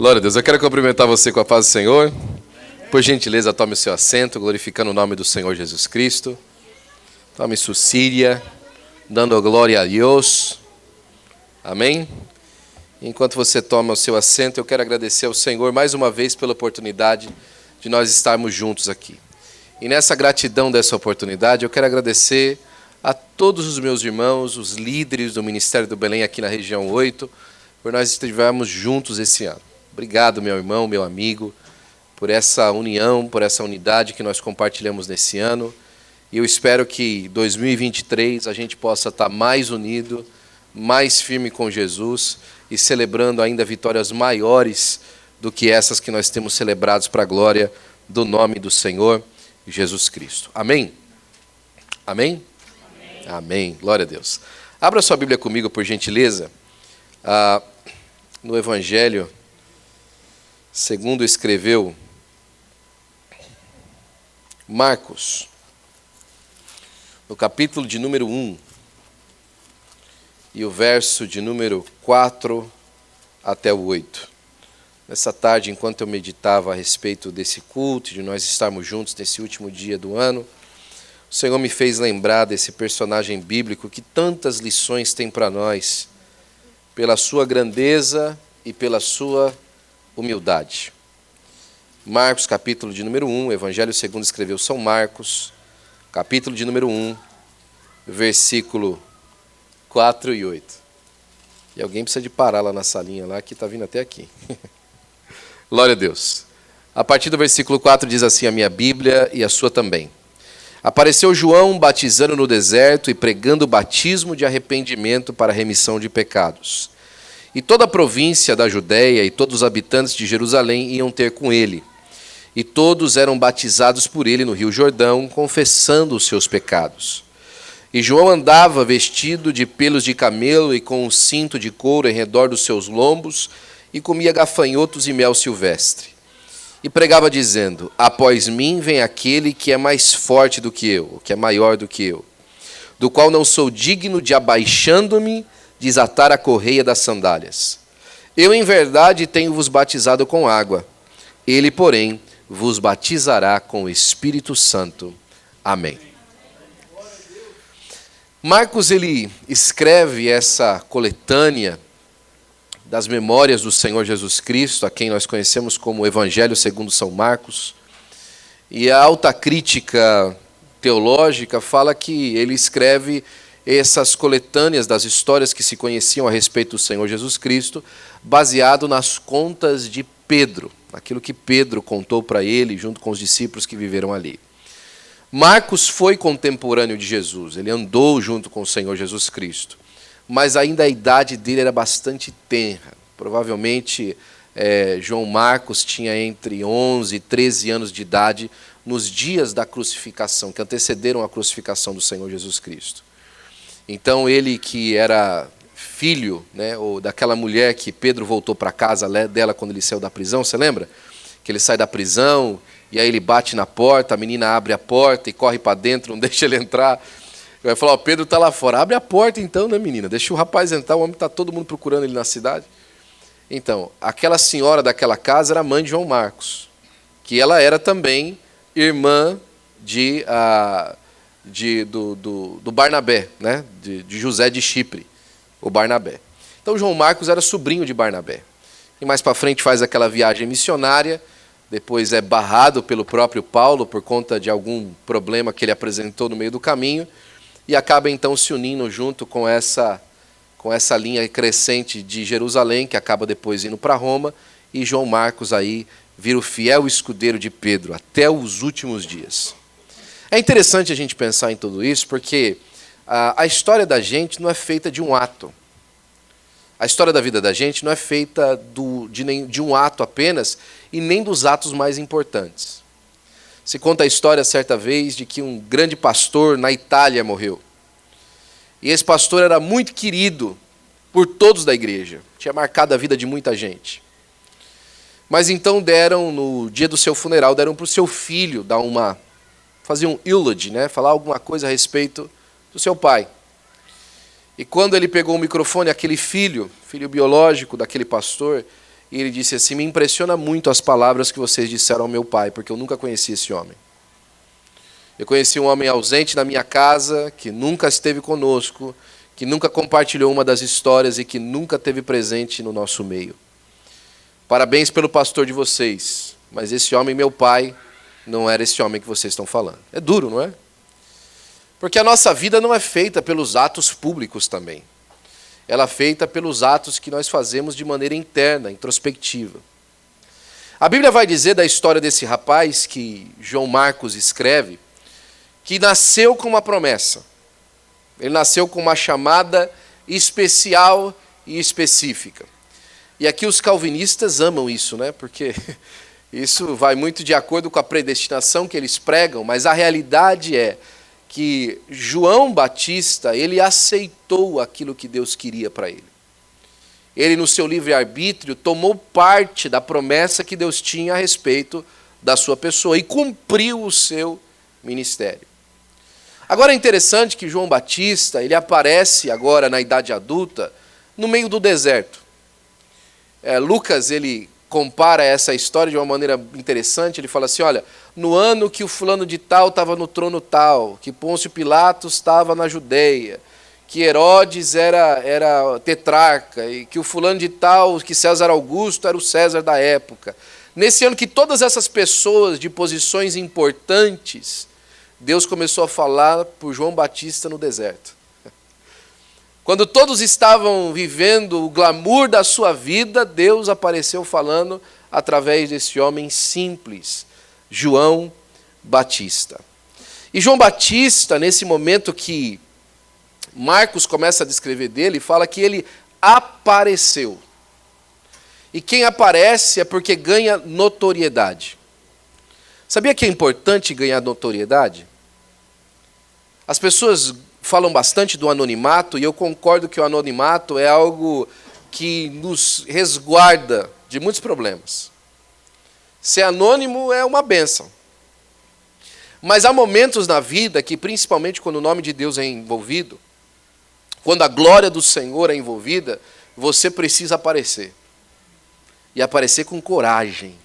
Glória a Deus. Eu quero cumprimentar você com a paz do Senhor. Por gentileza, tome o seu assento, glorificando o nome do Senhor Jesus Cristo. Tome sua síria, dando glória a Deus. Amém? Enquanto você toma o seu assento, eu quero agradecer ao Senhor mais uma vez pela oportunidade de nós estarmos juntos aqui. E nessa gratidão dessa oportunidade, eu quero agradecer a todos os meus irmãos, os líderes do Ministério do Belém aqui na região 8, por nós estivermos juntos esse ano. Obrigado, meu irmão, meu amigo, por essa união, por essa unidade que nós compartilhamos nesse ano. E eu espero que em 2023 a gente possa estar mais unido, mais firme com Jesus e celebrando ainda vitórias maiores do que essas que nós temos celebrados para a glória do nome do Senhor Jesus Cristo. Amém? Amém? Amém. Amém. Glória a Deus. Abra sua Bíblia comigo, por gentileza, no Evangelho, segundo escreveu Marcos, no capítulo de número 1, e o verso de número 4 até o 8. Nessa tarde, enquanto eu meditava a respeito desse culto, de nós estarmos juntos nesse último dia do ano, o Senhor me fez lembrar desse personagem bíblico que tantas lições tem para nós, pela sua grandeza e pela sua humildade. Marcos, capítulo de número 1, Evangelho segundo escreveu São Marcos, capítulo de número 1, versículo 4 e 8. E alguém precisa de parar lá na salinha, lá que está vindo até aqui. Glória a Deus. A partir do versículo 4 diz assim a minha Bíblia e a sua também. Apareceu João batizando no deserto e pregando o batismo de arrependimento para a remissão de pecados. E toda a província da Judéia e todos os habitantes de Jerusalém iam ter com ele. E todos eram batizados por ele no rio Jordão, confessando os seus pecados. E João andava vestido de pelos de camelo e com um cinto de couro em redor dos seus lombos, e comia gafanhotos e mel silvestre. E pregava dizendo, após mim vem aquele que é mais forte do que eu, que é maior do que eu, do qual não sou digno de, abaixando-me, desatar a correia das sandálias. Eu, em verdade, tenho-vos batizado com água. Ele, porém, vos batizará com o Espírito Santo. Amém. Marcos, ele escreve essa coletânea das memórias do Senhor Jesus Cristo, a quem nós conhecemos como Evangelho segundo São Marcos. E a alta crítica teológica fala que ele escreve essas coletâneas das histórias que se conheciam a respeito do Senhor Jesus Cristo, baseado nas contas de Pedro, aquilo que Pedro contou para ele, junto com os discípulos que viveram ali. Marcos foi contemporâneo de Jesus, ele andou junto com o Senhor Jesus Cristo, mas ainda a idade dele era bastante tenra. Provavelmente João Marcos tinha entre 11 e 13 anos de idade nos dias da crucificação, que antecederam a crucificação do Senhor Jesus Cristo. Então ele, que era filho, ou daquela mulher que Pedro voltou para casa dela quando ele saiu da prisão, você lembra? Que ele sai da prisão e aí ele bate na porta, a menina abre a porta e corre para dentro, não deixa ele entrar. Vai falar, Pedro está lá fora. Abre a porta então, né, menina? Deixa o rapaz entrar, o homem está todo mundo procurando ele na cidade. Então, aquela senhora daquela casa era a mãe de João Marcos, que ela era também irmã do Barnabé, né? de José de Chipre, o Barnabé. Então, João Marcos era sobrinho de Barnabé. E mais para frente faz aquela viagem missionária, depois é barrado pelo próprio Paulo por conta de algum problema que ele apresentou no meio do caminho, e acaba então se unindo junto com essa linha crescente de Jerusalém, que acaba depois indo para Roma, e João Marcos aí vira o fiel escudeiro de Pedro até os últimos dias. É interessante a gente pensar em tudo isso, porque a história da gente não é feita de um ato. A história da vida da gente não é feita de um ato apenas, e nem dos atos mais importantes. Se conta a história, certa vez, de que um grande pastor na Itália morreu. E esse pastor era muito querido por todos da igreja. Tinha marcado a vida de muita gente. Mas então no dia do seu funeral, deram para o seu filho fazer um eulogy, falar alguma coisa a respeito do seu pai. E quando ele pegou o microfone, aquele filho biológico daquele pastor, e ele disse assim: me impressiona muito as palavras que vocês disseram ao meu pai, porque eu nunca conheci esse homem. Eu conheci um homem ausente na minha casa, que nunca esteve conosco, que nunca compartilhou uma das histórias e que nunca esteve presente no nosso meio. Parabéns pelo pastor de vocês, mas esse homem, meu pai, não era esse homem que vocês estão falando. É duro, não é? Porque a nossa vida não é feita pelos atos públicos também. Ela é feita pelos atos que nós fazemos de maneira interna, introspectiva. A Bíblia vai dizer da história desse rapaz, que João Marcos escreve, que nasceu com uma promessa. Ele nasceu com uma chamada especial e específica. E aqui os calvinistas amam isso, né? Porque isso vai muito de acordo com a predestinação que eles pregam, mas a realidade é que João Batista, ele aceitou aquilo que Deus queria para ele. Ele, no seu livre-arbítrio, tomou parte da promessa que Deus tinha a respeito da sua pessoa e cumpriu o seu ministério. Agora é interessante que João Batista, ele aparece agora na idade adulta, no meio do deserto. Lucas, ele compara essa história de uma maneira interessante. Ele fala assim: olha, no ano que o fulano de tal estava no trono tal, que Pôncio Pilatos estava na Judeia, que Herodes era tetrarca, e que o fulano de tal, que César Augusto era o César da época. Nesse ano que todas essas pessoas de posições importantes, Deus começou a falar por João Batista no deserto. Quando todos estavam vivendo o glamour da sua vida, Deus apareceu falando através desse homem simples, João Batista. E João Batista, nesse momento que Marcos começa a descrever dele, fala que ele apareceu. E quem aparece é porque ganha notoriedade. Sabia que é importante ganhar notoriedade? As pessoas falam bastante do anonimato, e eu concordo que o anonimato é algo que nos resguarda de muitos problemas. Ser anônimo é uma bênção. Mas há momentos na vida que, principalmente quando o nome de Deus é envolvido, quando a glória do Senhor é envolvida, você precisa aparecer. E aparecer com coragem.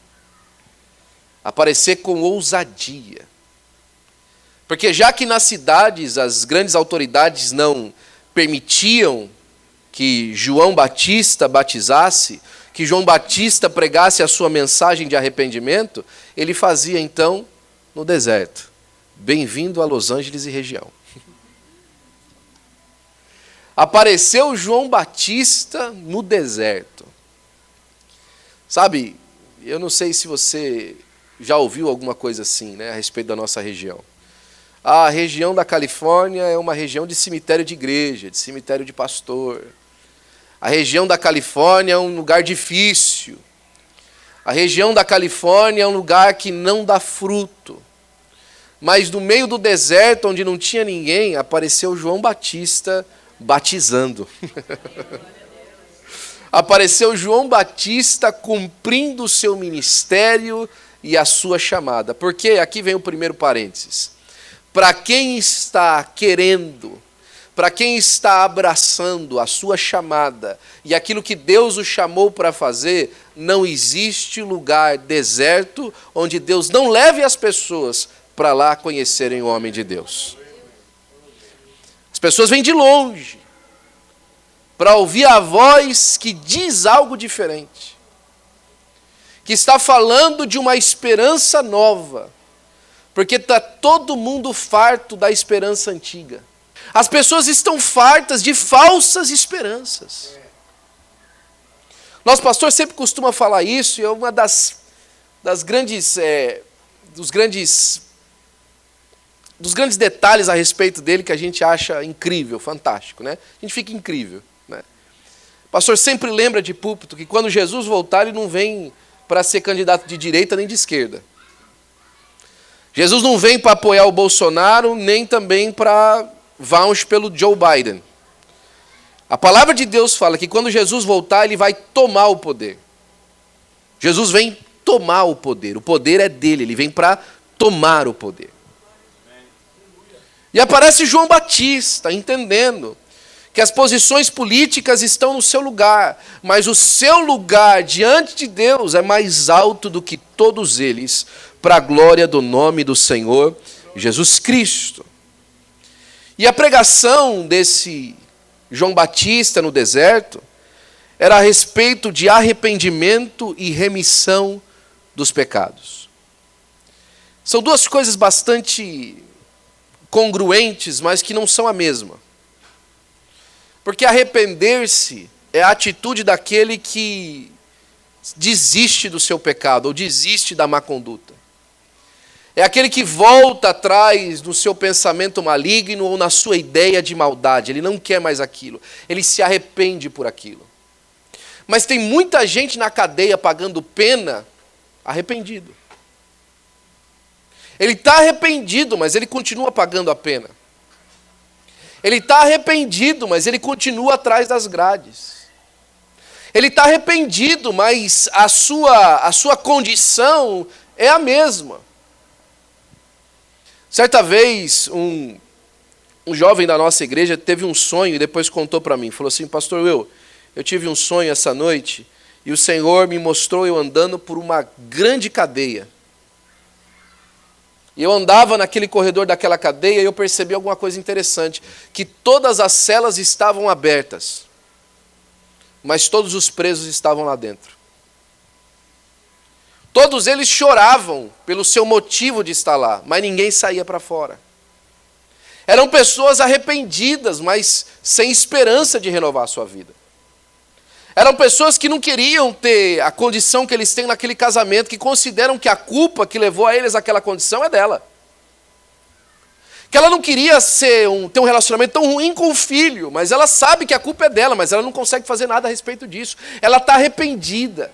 Aparecer com ousadia. Porque já que nas cidades as grandes autoridades não permitiam que João Batista batizasse, que João Batista pregasse a sua mensagem de arrependimento, ele fazia então no deserto. Bem-vindo a Los Angeles e região. Apareceu João Batista no deserto. Sabe, eu não sei se você já ouviu alguma coisa assim, né, a respeito da nossa região. A região da Califórnia é uma região de cemitério de igreja, de cemitério de pastor. A região da Califórnia é um lugar difícil. A região da Califórnia é um lugar que não dá fruto. Mas no meio do deserto, onde não tinha ninguém, apareceu João Batista batizando. Apareceu João Batista cumprindo o seu ministério e a sua chamada. Porque, aqui vem o primeiro parênteses. Para quem está querendo, para quem está abraçando a sua chamada e aquilo que Deus o chamou para fazer, não existe lugar deserto onde Deus não leve as pessoas para lá conhecerem o homem de Deus. As pessoas vêm de longe para ouvir a voz que diz algo diferente, que está falando de uma esperança nova, porque está todo mundo farto da esperança antiga. As pessoas estão fartas de falsas esperanças. Nosso pastor sempre costuma falar isso, e é uma dos grandes detalhes a respeito dele que a gente acha incrível, fantástico, né? A gente fica incrível, né? O pastor sempre lembra de púlpito que quando Jesus voltar, ele não vem para ser candidato de direita nem de esquerda. Jesus não vem para apoiar o Bolsonaro, nem também para vouch pelo Joe Biden. A palavra de Deus fala que quando Jesus voltar, ele vai tomar o poder. Jesus vem tomar o poder é dele, ele vem para tomar o poder. E aparece João Batista, entendendo que as posições políticas estão no seu lugar, mas o seu lugar diante de Deus é mais alto do que todos eles, para a glória do nome do Senhor Jesus Cristo. E a pregação desse João Batista no deserto era a respeito de arrependimento e remissão dos pecados. São duas coisas bastante congruentes, mas que não são a mesma. Porque arrepender-se é a atitude daquele que desiste do seu pecado, ou desiste da má conduta. É aquele que volta atrás do seu pensamento maligno ou na sua ideia de maldade. Ele não quer mais aquilo. Ele se arrepende por aquilo. Mas tem muita gente na cadeia pagando pena arrependido. Ele está arrependido, mas ele continua pagando a pena. Ele está arrependido, mas ele continua atrás das grades. Ele está arrependido, mas a sua condição é a mesma. Certa vez, um jovem da nossa igreja teve um sonho e depois contou para mim. Falou assim: pastor Will, eu tive um sonho essa noite e o Senhor me mostrou eu andando por uma grande cadeia. E eu andava naquele corredor daquela cadeia e eu percebi alguma coisa interessante, que todas as celas estavam abertas, mas todos os presos estavam lá dentro. Todos eles choravam pelo seu motivo de estar lá, mas ninguém saía para fora. Eram pessoas arrependidas, mas sem esperança de renovar a sua vida. Eram pessoas que não queriam ter a condição que eles têm naquele casamento, que consideram que a culpa que levou a eles àquela condição é dela. Que ela não queria ter um relacionamento tão ruim com o filho, mas ela sabe que a culpa é dela, mas ela não consegue fazer nada a respeito disso. Ela está arrependida.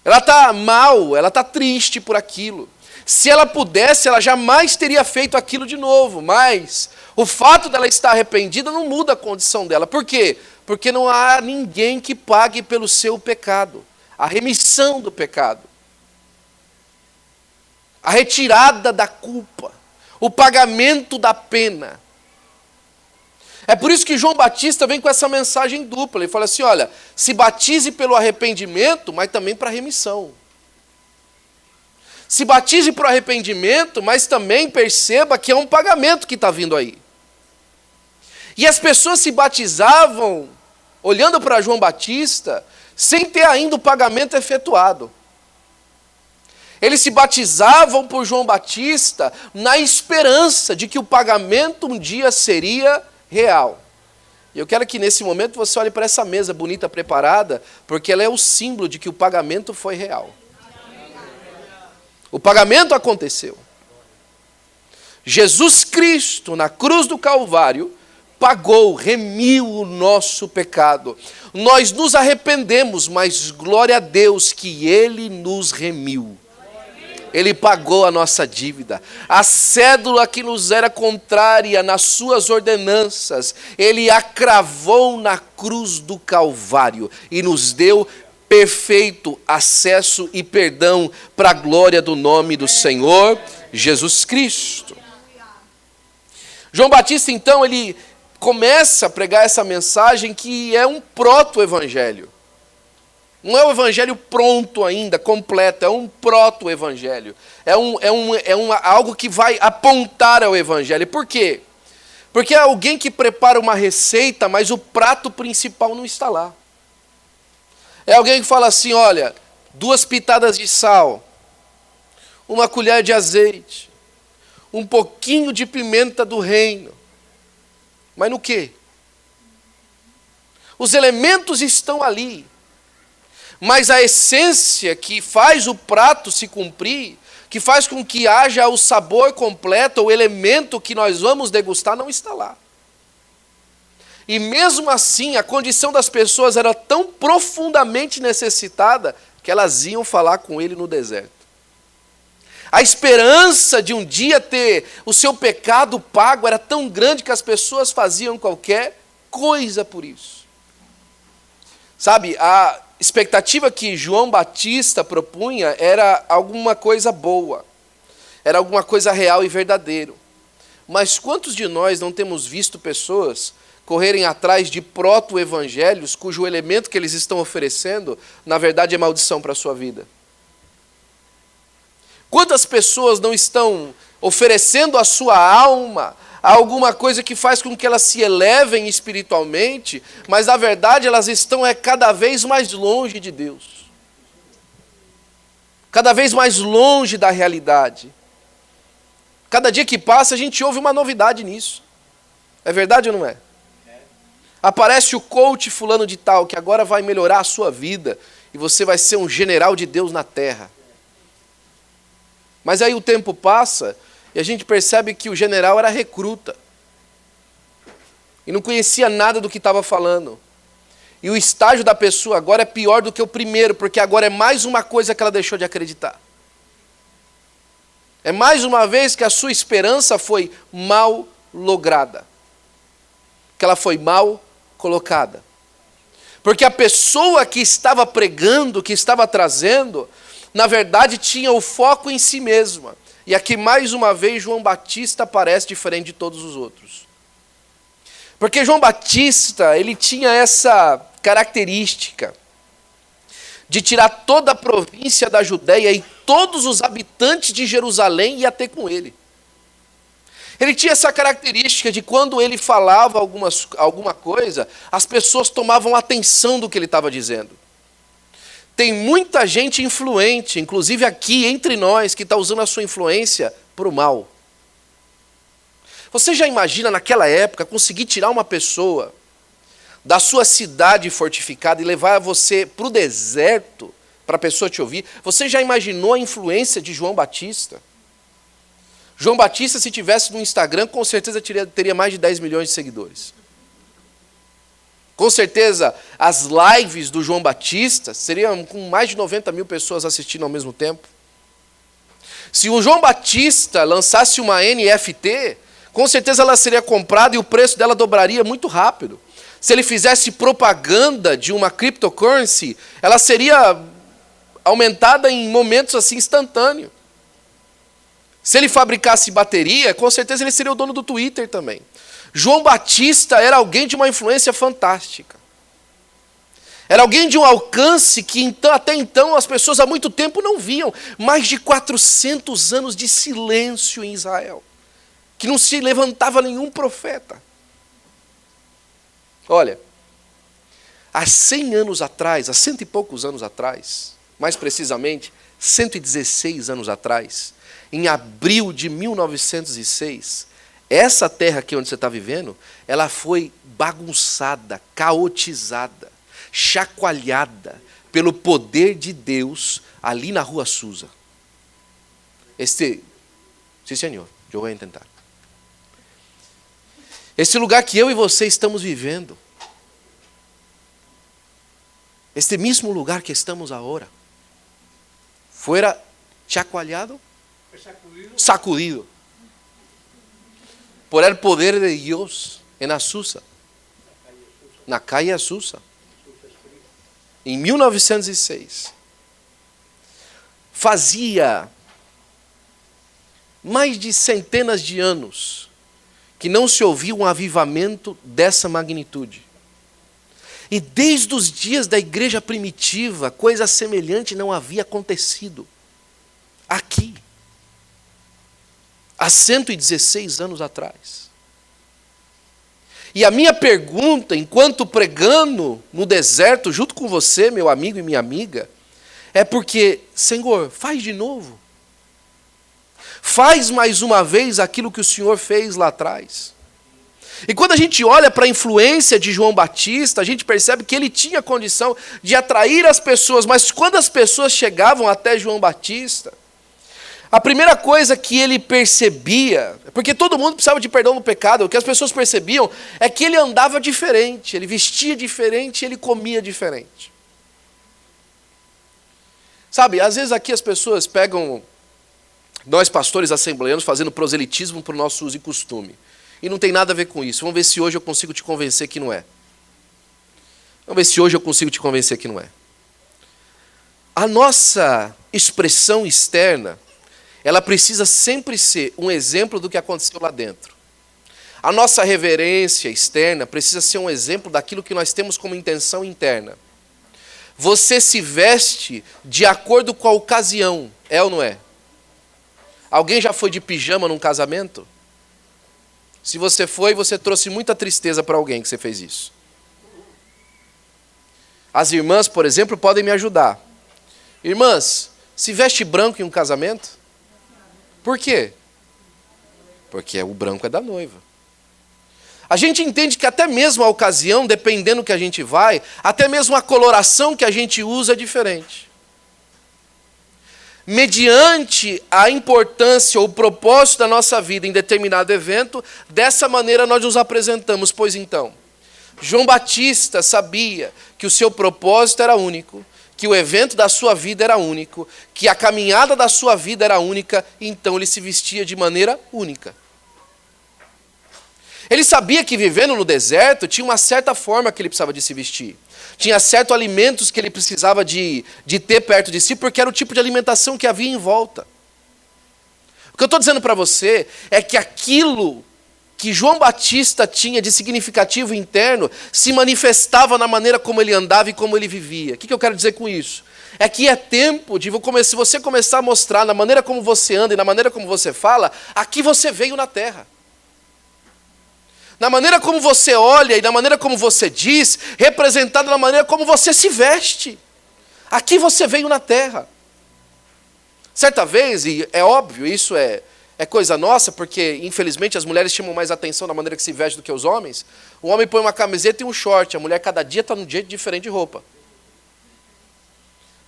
Ela está mal, ela está triste por aquilo. Se ela pudesse, ela jamais teria feito aquilo de novo, mas o fato dela estar arrependida não muda a condição dela. Por quê? Porque não há ninguém que pague pelo seu pecado. A remissão do pecado. A retirada da culpa. O pagamento da pena. É por isso que João Batista vem com essa mensagem dupla. Ele fala assim, olha, se batize pelo arrependimento, mas também para a remissão. Se batize para o arrependimento, mas também perceba que é um pagamento que está vindo aí. E as pessoas se batizavam, olhando para João Batista, sem ter ainda o pagamento efetuado. Eles se batizavam por João Batista na esperança de que o pagamento um dia seria real. E eu quero que nesse momento você olhe para essa mesa bonita preparada, porque ela é o símbolo de que o pagamento foi real. O pagamento aconteceu. Jesus Cristo, na cruz do Calvário, pagou, remiu o nosso pecado. Nós nos arrependemos, mas glória a Deus que Ele nos remiu. Ele pagou a nossa dívida. A cédula que nos era contrária nas suas ordenanças, Ele a cravou na cruz do Calvário e nos deu perfeito acesso e perdão para a glória do nome do Senhor Jesus Cristo. João Batista, então, ele começa a pregar essa mensagem que é um proto-evangelho. Não é o evangelho pronto ainda, completo, é um proto-evangelho. É algo que vai apontar ao evangelho. Por quê? Porque é alguém que prepara uma receita, mas o prato principal não está lá. É alguém que fala assim, olha, 2 pitadas de sal, 1 colher de azeite, um pouquinho de pimenta do reino. Mas no quê? Os elementos estão ali. Mas a essência que faz o prato se cumprir, que faz com que haja o sabor completo, o elemento que nós vamos degustar, não está lá. E mesmo assim, a condição das pessoas era tão profundamente necessitada que elas iam falar com ele no deserto. A esperança de um dia ter o seu pecado pago era tão grande que as pessoas faziam qualquer coisa por isso. Sabe, a expectativa que João Batista propunha era alguma coisa boa, era alguma coisa real e verdadeiro. Mas quantos de nós não temos visto pessoas correrem atrás de proto-evangelhos cujo elemento que eles estão oferecendo, na verdade, é maldição para a sua vida? Quantas pessoas não estão oferecendo a sua alma a alguma coisa que faz com que elas se elevem espiritualmente, mas na verdade elas estão cada vez mais longe de Deus. Cada vez mais longe da realidade. Cada dia que passa a gente ouve uma novidade nisso. É verdade ou não é? Aparece o coach fulano de tal, que agora vai melhorar a sua vida, e você vai ser um general de Deus na terra. Mas aí o tempo passa, e a gente percebe que o general era recruta. E não conhecia nada do que estava falando. E o estágio da pessoa agora é pior do que o primeiro, porque agora é mais uma coisa que ela deixou de acreditar. É mais uma vez que a sua esperança foi mal lograda. Que ela foi mal colocada. Porque a pessoa que estava pregando, que estava trazendo, na verdade tinha o foco em si mesma. E aqui mais uma vez João Batista aparece diferente de todos os outros. Porque João Batista, ele tinha essa característica de tirar toda a província da Judéia e todos os habitantes de Jerusalém ia ter com ele. Ele tinha essa característica de quando ele falava alguma coisa, as pessoas tomavam atenção do que ele estava dizendo. Tem muita gente influente, inclusive aqui entre nós, que está usando a sua influência para o mal. Você já imagina naquela época conseguir tirar uma pessoa da sua cidade fortificada e levar você para o deserto para a pessoa te ouvir? Você já imaginou a influência de João Batista? João Batista, se tivesse no Instagram, com certeza teria mais de 10 milhões de seguidores. Com certeza, as lives do João Batista seriam com mais de 90 mil pessoas assistindo ao mesmo tempo. Se o João Batista lançasse uma NFT, com certeza ela seria comprada e o preço dela dobraria muito rápido. Se ele fizesse propaganda de uma cryptocurrency, ela seria aumentada em momentos assim instantâneos. Se ele fabricasse bateria, com certeza ele seria o dono do Twitter também. João Batista era alguém de uma influência fantástica. Era alguém de um alcance que até então as pessoas há muito tempo não viam. Mais de 400 anos de silêncio em Israel. Que não se levantava nenhum profeta. Olha, há 100 anos atrás, há 100 e poucos anos atrás, mais precisamente 116 anos atrás, em abril de 1906, essa terra aqui onde você está vivendo, ela foi bagunçada, caotizada, chacoalhada pelo poder de Deus ali na Rua Susa. Sim, senhor, eu vou tentar. Esse lugar que eu e você estamos vivendo, este mesmo lugar que estamos agora, fuera chacoalhado, sacudido por el poder de Dios en Azusa, na calle Azusa, em 1906. Fazia mais de centenas de anos que não se ouvia um avivamento dessa magnitude. E desde os dias da igreja primitiva, coisa semelhante não havia acontecido aqui. Há 116 anos atrás. E a minha pergunta, enquanto pregando no deserto, junto com você, meu amigo e minha amiga, é porque, Senhor, faz de novo. Faz mais uma vez aquilo que o Senhor fez lá atrás. E quando a gente olha para a influência de João Batista, a gente percebe que ele tinha condição de atrair as pessoas, mas quando as pessoas chegavam até João Batista, a primeira coisa que ele percebia, porque todo mundo precisava de perdão no pecado, o que as pessoas percebiam é que ele andava diferente, ele vestia diferente, ele comia diferente. Sabe, às vezes aqui as pessoas pegam nós pastores assembleanos fazendo proselitismo para o nosso uso e costume. E não tem nada a ver com isso. Vamos ver se hoje eu consigo te convencer que não é. Vamos ver se hoje eu consigo te convencer que não é. A nossa expressão externa, ela precisa sempre ser um exemplo do que aconteceu lá dentro. A nossa reverência externa precisa ser um exemplo daquilo que nós temos como intenção interna. Você se veste de acordo com a ocasião, é ou não é? Alguém já foi de pijama num casamento? Se você foi, você trouxe muita tristeza para alguém que você fez isso. As irmãs, por exemplo, podem me ajudar. Irmãs, se veste branco em um casamento? Por quê? Porque o branco é da noiva. A gente entende que até mesmo a ocasião, dependendo do que a gente vai, até mesmo a coloração que a gente usa é diferente. Mediante a importância ou o propósito da nossa vida em determinado evento, dessa maneira nós nos apresentamos. Pois então, João Batista sabia que o seu propósito era único, que o evento da sua vida era único, que a caminhada da sua vida era única, então ele se vestia de maneira única. Ele sabia que vivendo no deserto tinha uma certa forma que ele precisava de se vestir. Tinha certos alimentos que ele precisava de ter perto de si, porque era o tipo de alimentação que havia em volta. O que eu estou dizendo para você é que aquilo que João Batista tinha de significativo interno se manifestava na maneira como ele andava e como ele vivia. O que eu quero dizer com isso? É que é tempo de se você começar a mostrar na maneira como você anda e na maneira como você fala, aqui você veio na terra. Na maneira como você olha e na maneira como você diz, representado na maneira como você se veste. Aqui você veio na terra. Certa vez, e é óbvio, isso é coisa nossa, porque infelizmente as mulheres chamam mais atenção na maneira que se veste do que os homens. O homem põe uma camiseta e um short, a mulher cada dia está num jeito diferente de roupa.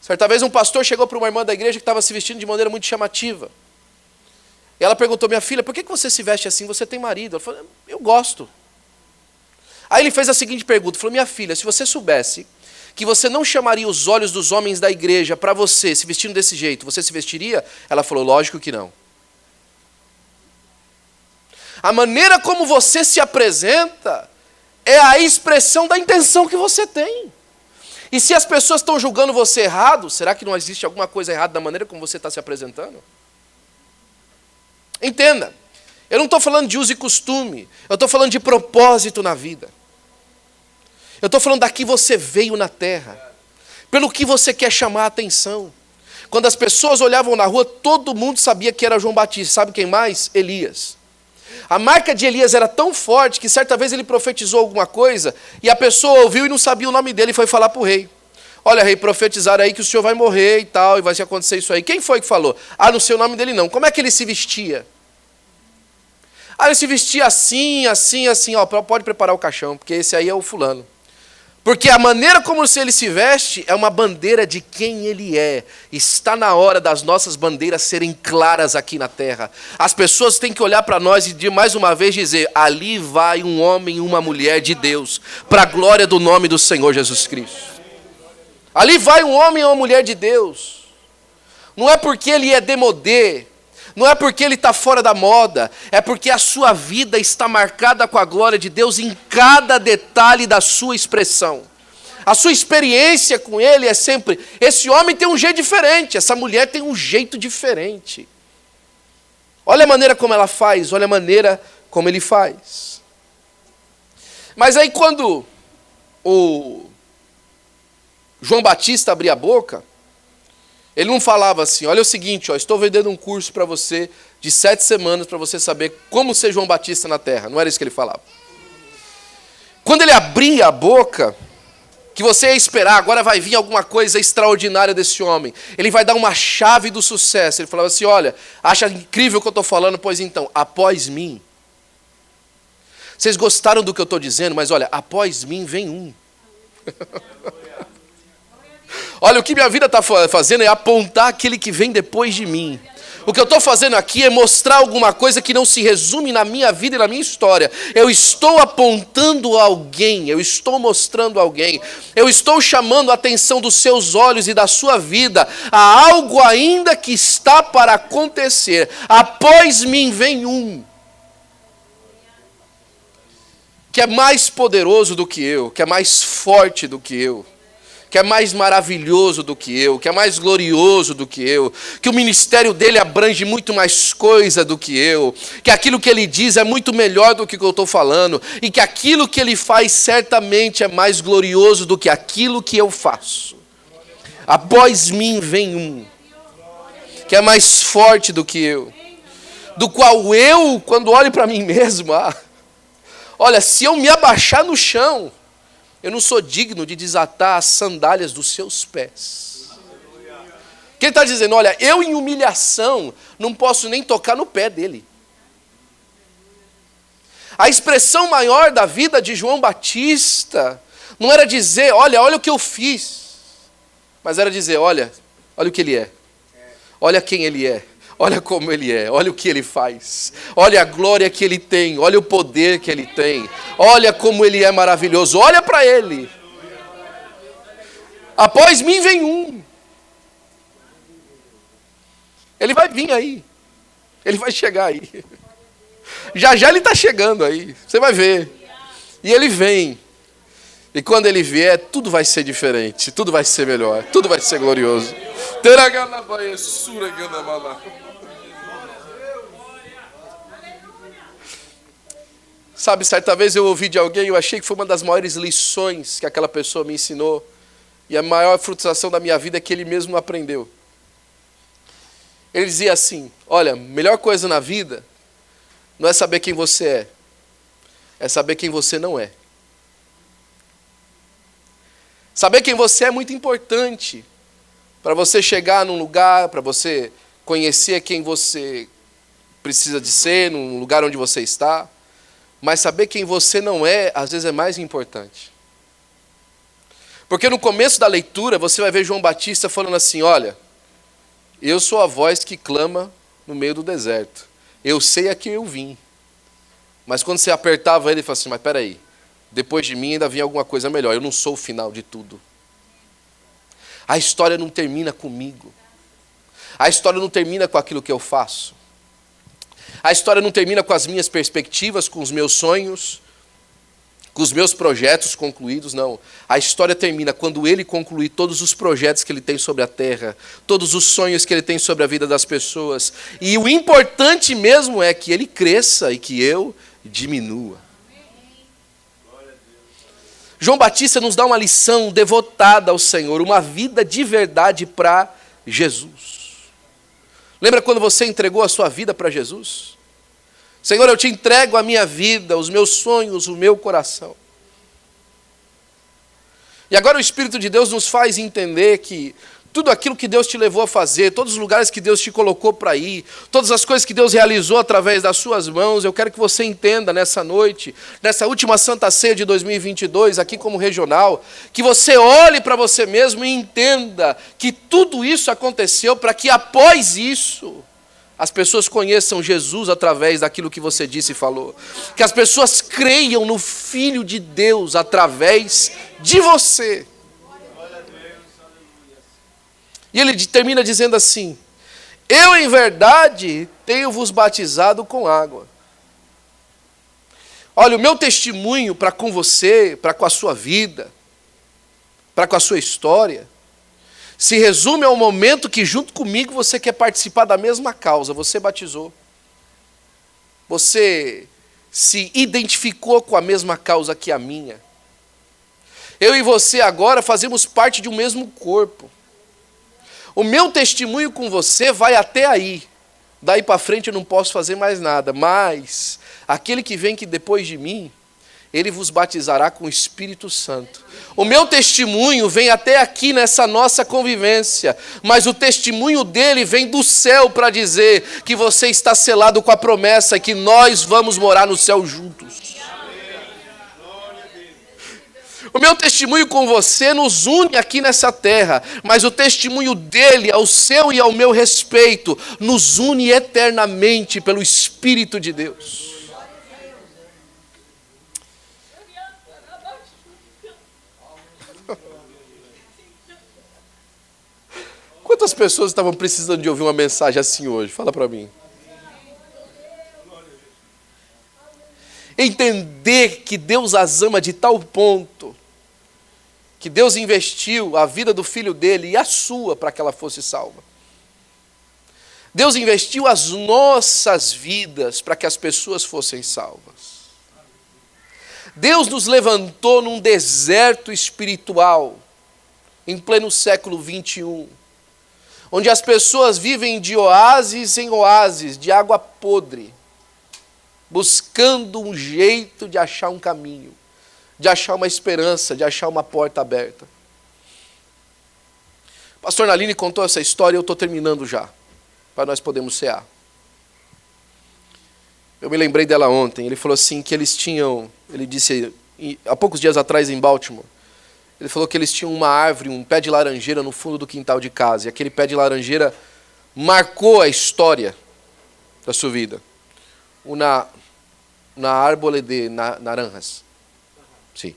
Certa vez um pastor chegou para uma irmã da igreja que estava se vestindo de maneira muito chamativa. E ela perguntou: minha filha, por que você se veste assim? Você tem marido? Ela falou: eu gosto. Aí ele fez a seguinte pergunta, falou: minha filha, se você soubesse que você não chamaria os olhos dos homens da igreja para você se vestindo desse jeito, você se vestiria? Ela falou: lógico que não. A maneira como você se apresenta é a expressão da intenção que você tem. E se as pessoas estão julgando você errado, será que não existe alguma coisa errada na maneira como você está se apresentando? Entenda, eu não estou falando de uso e costume, eu estou falando de propósito na vida. Eu estou falando daqui você veio na terra, pelo que você quer chamar a atenção. Quando as pessoas olhavam na rua, todo mundo sabia que era João Batista. Sabe quem mais? Elias. A marca de Elias era tão forte que certa vez ele profetizou alguma coisa e a pessoa ouviu e não sabia o nome dele e foi falar para o rei. Olha, rei, profetizaram aí que o senhor vai morrer e tal, e vai acontecer isso aí. Quem foi que falou? Ah, não sei o nome dele não. Como é que ele se vestia? Ah, ele se vestia assim, assim, assim. Ó, pode preparar o caixão, porque esse aí é o fulano. Porque a maneira como ele se veste é uma bandeira de quem ele é. Está na hora das nossas bandeiras serem claras aqui na terra. As pessoas têm que olhar para nós e mais uma vez dizer: ali vai um homem e uma mulher de Deus, para a glória do nome do Senhor Jesus Cristo. Ali vai um homem e uma mulher de Deus. Não é porque ele é demodê, não é porque ele está fora da moda, é porque a sua vida está marcada com a glória de Deus em cada detalhe da sua expressão. A sua experiência com ele é sempre: esse homem tem um jeito diferente, essa mulher tem um jeito diferente. Olha a maneira como ela faz, olha a maneira como ele faz. Mas aí quando o João Batista abria a boca, ele não falava assim: olha o seguinte, estou vendendo um curso para você de 7 semanas para você saber como ser João Batista na terra. Não era isso que ele falava. Quando ele abria a boca, que você ia esperar, agora vai vir alguma coisa extraordinária desse homem. Ele vai dar uma chave do sucesso. Ele falava assim: olha, acha incrível o que eu estou falando? Pois então, após mim. Vocês gostaram do que eu estou dizendo? Mas olha, após mim vem um. Olha, o que minha vida está fazendo é apontar aquele que vem depois de mim. O que eu estou fazendo aqui é mostrar alguma coisa que não se resume na minha vida e na minha história. Eu estou apontando alguém, eu estou mostrando alguém. Eu estou chamando a atenção dos seus olhos e da sua vida a algo ainda que está para acontecer. Após mim vem um que é mais poderoso do que eu, que é mais forte do que eu, que é mais maravilhoso do que eu, que é mais glorioso do que eu, que o ministério dele abrange muito mais coisa do que eu, que aquilo que ele diz é muito melhor do que eu estou falando, e que aquilo que ele faz certamente é mais glorioso do que aquilo que eu faço. Após mim vem um, que é mais forte do que eu, do qual eu, quando olho para mim mesmo, olha, se eu me abaixar no chão, eu não sou digno de desatar as sandálias dos seus pés. Quem está dizendo, olha, eu em humilhação não posso nem tocar no pé dele. A expressão maior da vida de João Batista não era dizer, olha o que eu fiz, mas era dizer, olha o que ele é, olha quem ele é. Olha como ele é, olha o que ele faz, olha a glória que ele tem, olha o poder que ele tem, olha como ele é maravilhoso, olha para ele. Após mim vem um. Ele vai vir aí, ele vai chegar aí. Já ele está chegando aí, você vai ver. E ele vem. E quando ele vier, tudo vai ser diferente, tudo vai ser melhor, tudo vai ser glorioso. Sabe, certa vez eu ouvi de alguém, eu achei que foi uma das maiores lições que aquela pessoa me ensinou. E a maior frustração da minha vida é que ele mesmo não aprendeu. Ele dizia assim, olha, a melhor coisa na vida não é saber quem você é saber quem você não é. Saber quem você é muito importante para você chegar num lugar, para você conhecer quem você precisa de ser, num lugar onde você está. Mas saber quem você não é, às vezes é mais importante. Porque no começo da leitura, você vai ver João Batista falando assim, olha, eu sou a voz que clama no meio do deserto. Eu sei a quem eu vim. Mas quando você apertava ele, ele falava assim, mas peraí, depois de mim ainda vinha alguma coisa melhor, eu não sou o final de tudo. A história não termina comigo. A história não termina com aquilo que eu faço. A história não termina com as minhas perspectivas, com os meus sonhos, com os meus projetos concluídos, não. A história termina quando ele concluir todos os projetos que ele tem sobre a terra, todos os sonhos que ele tem sobre a vida das pessoas. E o importante mesmo é que ele cresça e que eu diminua. João Batista nos dá uma lição devotada ao Senhor, uma vida de verdade para Jesus. Lembra quando você entregou a sua vida para Jesus? Senhor, eu te entrego a minha vida, os meus sonhos, o meu coração. E agora o Espírito de Deus nos faz entender que tudo aquilo que Deus te levou a fazer, todos os lugares que Deus te colocou para ir, todas as coisas que Deus realizou através das suas mãos, eu quero que você entenda nessa noite, nessa última Santa Ceia de 2022, aqui como regional, que você olhe para você mesmo e entenda que tudo isso aconteceu para que após isso, as pessoas conheçam Jesus através daquilo que você disse e falou. Que as pessoas creiam no Filho de Deus através de você. E ele termina dizendo assim, eu em verdade tenho vos batizado com água. Olha, o meu testemunho para com você, para com a sua vida, para com a sua história, se resume ao momento que junto comigo você quer participar da mesma causa, você batizou. Você se identificou com a mesma causa que a minha. Eu e você agora fazemos parte de um mesmo corpo. O meu testemunho com você vai até aí. Daí para frente eu não posso fazer mais nada. Mas aquele que vem que depois de mim, ele vos batizará com o Espírito Santo. O meu testemunho vem até aqui nessa nossa convivência, mas o testemunho dele vem do céu para dizer que você está selado com a promessa que nós vamos morar no céu juntos. O meu testemunho com você nos une aqui nessa terra, mas o testemunho dele, ao seu e ao meu respeito, nos une eternamente pelo Espírito de Deus. Quantas pessoas estavam precisando de ouvir uma mensagem assim hoje? Fala para mim. Entender que Deus as ama de tal ponto que Deus investiu a vida do filho dele e a sua para que ela fosse salva. Deus investiu as nossas vidas para que as pessoas fossem salvas. Deus nos levantou num deserto espiritual, em pleno século 21, onde as pessoas vivem de oásis em oásis, de água podre, buscando um jeito de achar um caminho, de achar uma esperança, de achar uma porta aberta. O pastor Naline contou essa história e eu estou terminando já, para nós podermos cear. Eu me lembrei dela ontem. Ele falou assim que eles tinham, ele disse há poucos dias atrás em Baltimore, ele falou que eles tinham uma árvore, um pé de laranjeira no fundo do quintal de casa, e aquele pé de laranjeira marcou a história da sua vida. Na árvore de naranjas. Sim.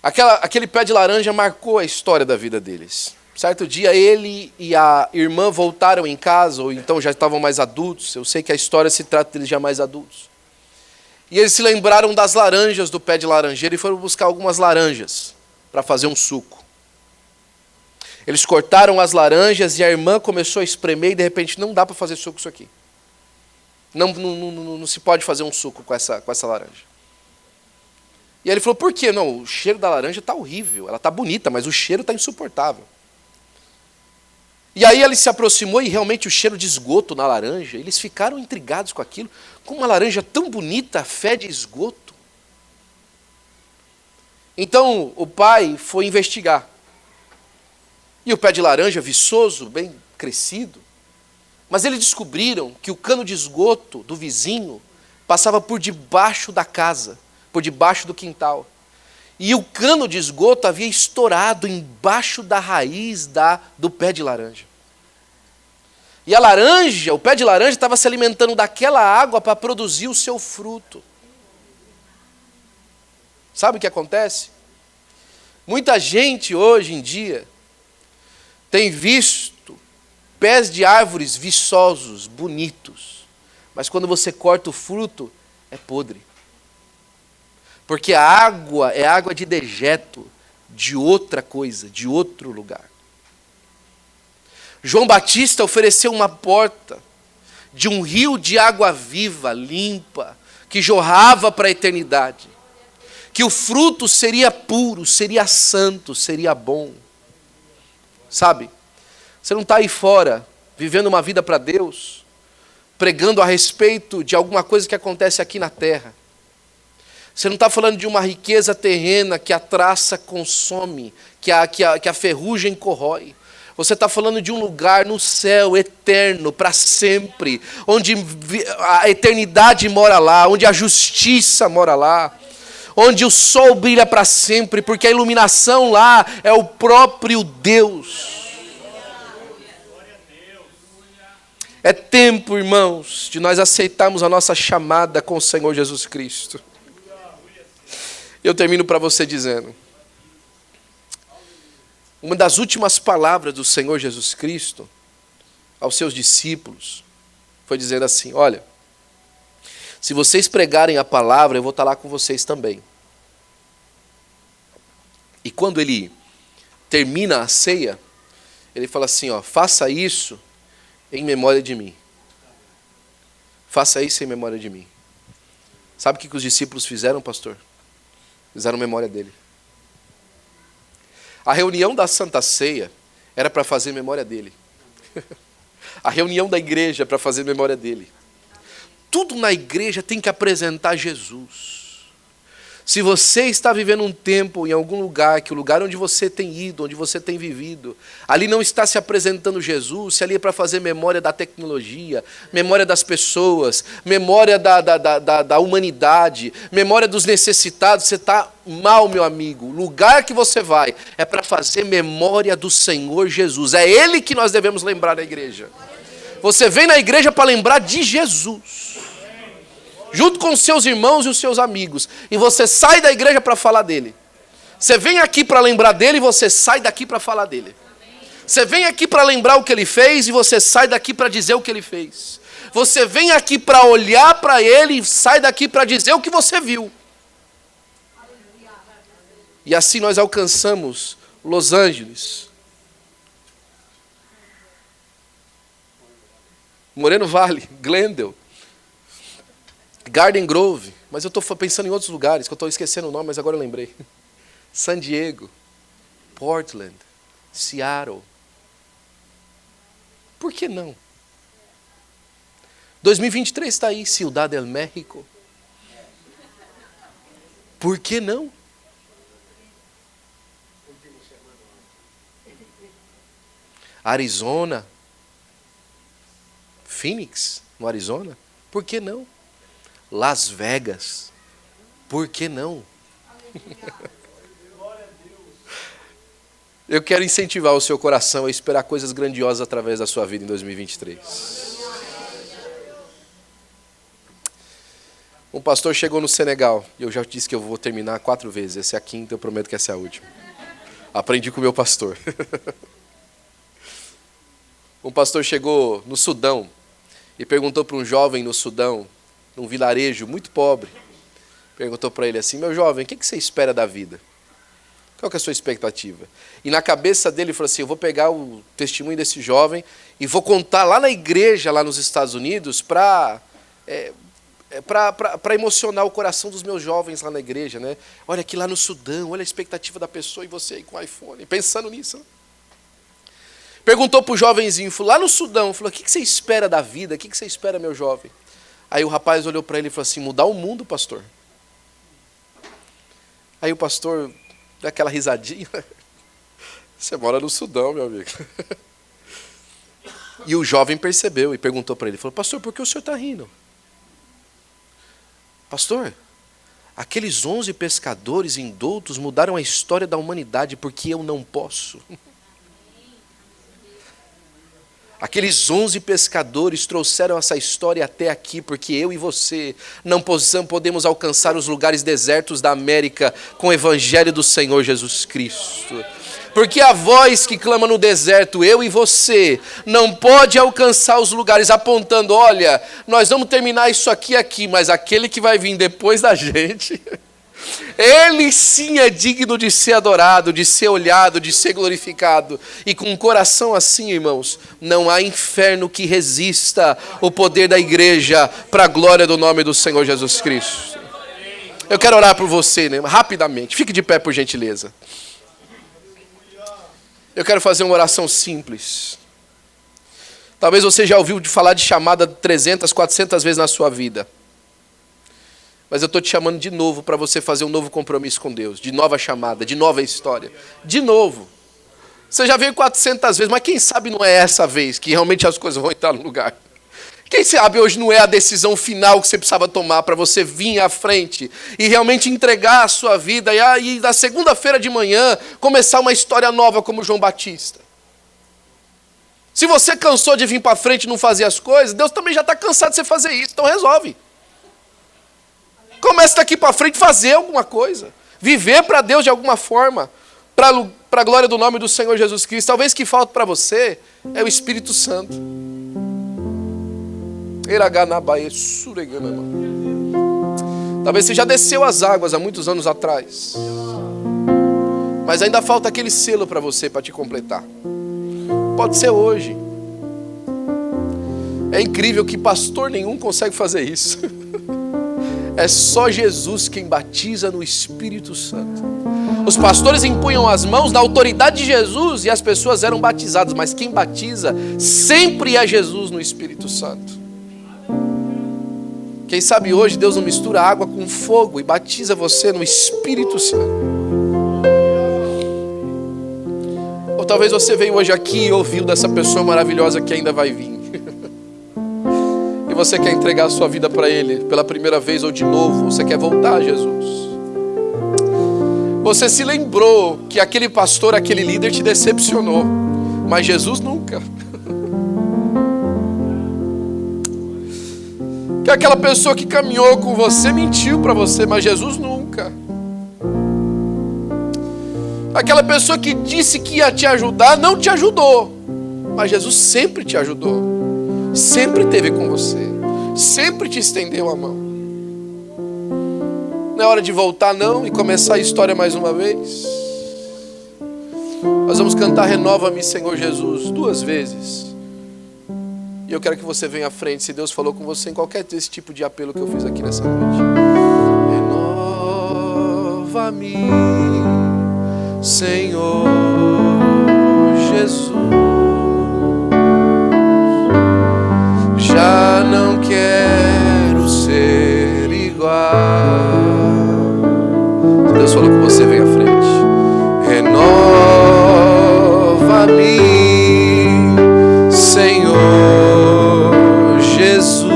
Aquele pé de laranja marcou a história da vida deles. Certo dia, ele e a irmã voltaram em casa, ou então já estavam mais adultos. Eu sei que a história se trata deles já mais adultos. E eles se lembraram das laranjas do pé de laranjeira e foram buscar algumas laranjas para fazer um suco. Eles cortaram as laranjas e a irmã começou a espremer e de repente não dá para fazer suco isso aqui. Não se pode fazer um suco com essa laranja. E aí ele falou, por quê? Não, o cheiro da laranja está horrível, ela está bonita, mas o cheiro está insuportável. E aí ele se aproximou e realmente o cheiro de esgoto na laranja, eles ficaram intrigados com aquilo. Como uma laranja tão bonita fede esgoto? Então o pai foi investigar. E o pé de laranja, viçoso, bem crescido, mas eles descobriram que o cano de esgoto do vizinho passava por debaixo da casa, por debaixo do quintal. E o cano de esgoto havia estourado embaixo da raiz do pé de laranja. E a laranja, o pé de laranja estava se alimentando daquela água para produzir o seu fruto. Sabe o que acontece? Muita gente hoje em dia tem visto pés de árvores viçosos, bonitos, mas quando você corta o fruto, é podre. Porque a água é água de dejeto, de outra coisa, de outro lugar. João Batista ofereceu uma porta de um rio de água viva, limpa, que jorrava para a eternidade. Que o fruto seria puro, seria santo, seria bom. Sabe? Você não está aí fora, vivendo uma vida para Deus, pregando a respeito de alguma coisa que acontece aqui na terra. Você não está falando de uma riqueza terrena que a traça consome, que a ferrugem corrói. Você está falando de um lugar no céu eterno, para sempre, onde a eternidade mora lá, onde a justiça mora lá, onde o sol brilha para sempre, porque a iluminação lá é o próprio Deus. É tempo, irmãos, de nós aceitarmos a nossa chamada com o Senhor Jesus Cristo. Eu termino para você dizendo, uma das últimas palavras do Senhor Jesus Cristo aos seus discípulos foi dizer assim, olha, se vocês pregarem a palavra, eu vou estar lá com vocês também. E quando ele termina a ceia, ele fala assim, ó, faça isso em memória de mim. Faça isso em memória de mim. Sabe o que os discípulos fizeram, pastor? Fizeram memória dele. A reunião da Santa Ceia era para fazer memória dele. A reunião da igreja é para fazer memória dele. Tudo na igreja tem que apresentar Jesus. Se você está vivendo um tempo em algum lugar, que o lugar onde você tem ido, onde você tem vivido, ali não está se apresentando Jesus, se ali é para fazer memória da tecnologia, memória das pessoas, memória da humanidade, memória dos necessitados, você está mal, meu amigo. O lugar que você vai é para fazer memória do Senhor Jesus. É Ele que nós devemos lembrar na igreja. Você vem na igreja para lembrar de Jesus, junto com os seus irmãos e os seus amigos. E você sai da igreja para falar dele. Você vem aqui para lembrar dele e você sai daqui para falar dele. Você vem aqui para lembrar o que ele fez e você sai daqui para dizer o que ele fez. Você vem aqui para olhar para ele e sai daqui para dizer o que você viu. E assim nós alcançamos Los Angeles, Moreno Valley, Glendale, Garden Grove, mas eu estou pensando em outros lugares, que eu estou esquecendo o nome, mas agora eu lembrei. San Diego, Portland, Seattle. Por que não? 2023 está aí, Ciudad del México. Por que não? Arizona, Phoenix, no Arizona, por que não? Las Vegas, por que não? Eu quero incentivar o seu coração a esperar coisas grandiosas através da sua vida em 2023. Um pastor chegou no Senegal, e eu já disse que eu vou terminar 4 vezes, essa é a 5ª, eu prometo que essa é a última. Aprendi com o meu pastor. Um pastor chegou no Sudão e perguntou para um jovem no Sudão, num vilarejo muito pobre, perguntou para ele assim: meu jovem, o que você espera da vida? Qual que é a sua expectativa? E na cabeça dele ele falou assim: eu vou pegar o testemunho desse jovem e vou contar lá na igreja, lá nos Estados Unidos, para emocionar o coração dos meus jovens lá na igreja, né? Olha aqui lá no Sudão, olha a expectativa da pessoa e você aí com o iPhone, pensando nisso, né? Perguntou para o jovenzinho, lá no Sudão, falou: o que você espera da vida? O que você espera, meu jovem? Aí o rapaz olhou para ele e falou assim: mudar o mundo, pastor. Aí o pastor deu aquela risadinha. Você mora no Sudão, meu amigo. E o jovem percebeu e perguntou para ele, falou: pastor, por que o senhor está rindo? Pastor, aqueles 11 pescadores indoutos mudaram a história da humanidade porque eu não posso. Aqueles 11 pescadores trouxeram essa história até aqui, porque eu e você não podemos alcançar os lugares desertos da América com o Evangelho do Senhor Jesus Cristo. Porque a voz que clama no deserto, eu e você, não pode alcançar os lugares apontando: olha, nós vamos terminar isso aqui, mas aquele que vai vir depois da gente... Ele sim é digno de ser adorado, de ser olhado, de ser glorificado. E com um coração assim, irmãos, não há inferno que resista o poder da igreja para a glória do nome do Senhor Jesus Cristo. Eu quero orar por você, né? Rapidamente. Fique de pé, por gentileza. Eu quero fazer uma oração simples. Talvez você já ouviu falar de chamada 300, 400 vezes na sua vida. Mas eu estou te chamando de novo para você fazer um novo compromisso com Deus, de nova chamada, de nova história. De novo. Você já veio 400 vezes, mas quem sabe não é essa vez que realmente as coisas vão entrar no lugar. Quem sabe hoje não é a decisão final que você precisava tomar para você vir à frente e realmente entregar a sua vida e na segunda-feira de manhã começar uma história nova como João Batista. Se você cansou de vir para frente e não fazer as coisas, Deus também já está cansado de você fazer isso, então resolve. Começa daqui para frente a fazer alguma coisa. Viver para Deus de alguma forma. Para a glória do nome do Senhor Jesus Cristo. Talvez o que falta para você é o Espírito Santo. Talvez você já desceu as águas há muitos anos atrás. Mas ainda falta aquele selo para você, para te completar. Pode ser hoje. É incrível que pastor nenhum consegue fazer isso. É só Jesus quem batiza no Espírito Santo. Os pastores impunham as mãos na autoridade de Jesus e as pessoas eram batizadas, mas quem batiza sempre é Jesus no Espírito Santo. Quem sabe hoje Deus não mistura água com fogo e batiza você no Espírito Santo. Ou talvez você veio hoje aqui e ouviu dessa pessoa maravilhosa que ainda vai vir. E você quer entregar a sua vida para Ele pela primeira vez ou de novo, você quer voltar a Jesus. Você se lembrou que aquele pastor, aquele líder te decepcionou, mas Jesus nunca. Que aquela pessoa que caminhou com você mentiu para você, mas Jesus nunca. Aquela pessoa que disse que ia te ajudar, não te ajudou, mas Jesus sempre te ajudou. Sempre esteve com você, sempre te estendeu a mão. Não é hora de voltar não e começar a história mais uma vez. Nós vamos cantar Renova-me, Senhor Jesus, 2 vezes. E eu quero que você venha à frente, se Deus falou com você em qualquer desse tipo de apelo que eu fiz aqui nessa noite. Renova-me, Senhor Jesus. Já não quero ser igual. Se Deus falou com você, venha à frente. Renova-me, Senhor Jesus.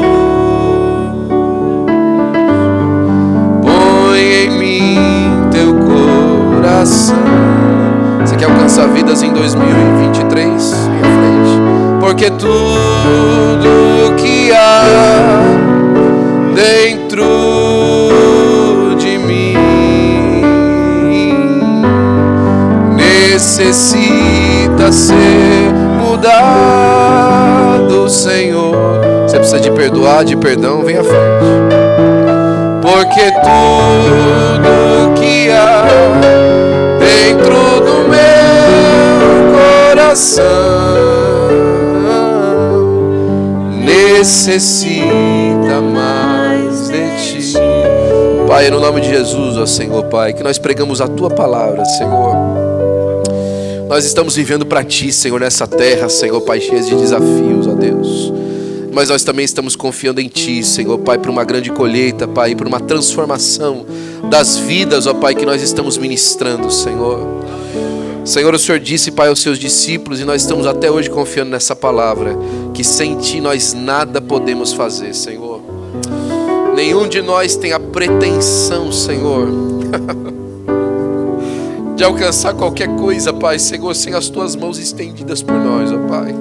Põe em mim teu coração. Você quer alcançar vidas em 2023? Venha à frente. Porque tudo que há dentro de mim necessita ser mudado, Senhor. Você precisa de perdoar, de perdão, vem à frente. Porque tudo que há dentro do meu coração necessita mais de Ti. Pai, no nome de Jesus, ó Senhor, Pai, que nós pregamos a Tua palavra, Senhor. Nós estamos vivendo para Ti, Senhor, nessa terra, Senhor, Pai, cheia de desafios, ó Deus. Mas nós também estamos confiando em Ti, Senhor, Pai, por uma grande colheita, Pai, por uma transformação das vidas, ó Pai, que nós estamos ministrando, Senhor. Senhor, o Senhor disse, Pai, aos seus discípulos, e nós estamos até hoje confiando nessa palavra, que sem Ti nós nada podemos fazer, Senhor. Nenhum de nós tem a pretensão, Senhor, de alcançar qualquer coisa, Pai, Senhor, sem as Tuas mãos estendidas por nós, ó Pai.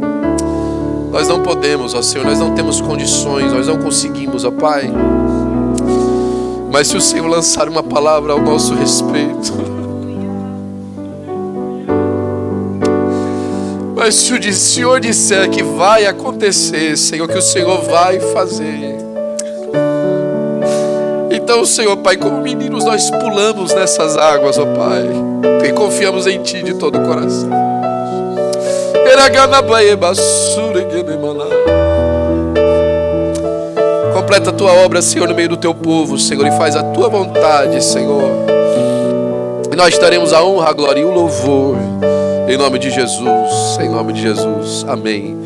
Nós não podemos, ó Senhor, nós não temos condições, nós não conseguimos, ó Pai. Mas se o Senhor lançar uma palavra ao nosso respeito, mas se o Senhor disser que vai acontecer, Senhor, que o Senhor vai fazer, então, Senhor, Pai, como meninos nós pulamos nessas águas, ó Pai, e confiamos em Ti de todo o coração. Completa a Tua obra, Senhor, no meio do Teu povo, Senhor, e faz a Tua vontade, Senhor. E nós daremos a honra, a glória e o louvor, em nome de Jesus, em nome de Jesus. Amém.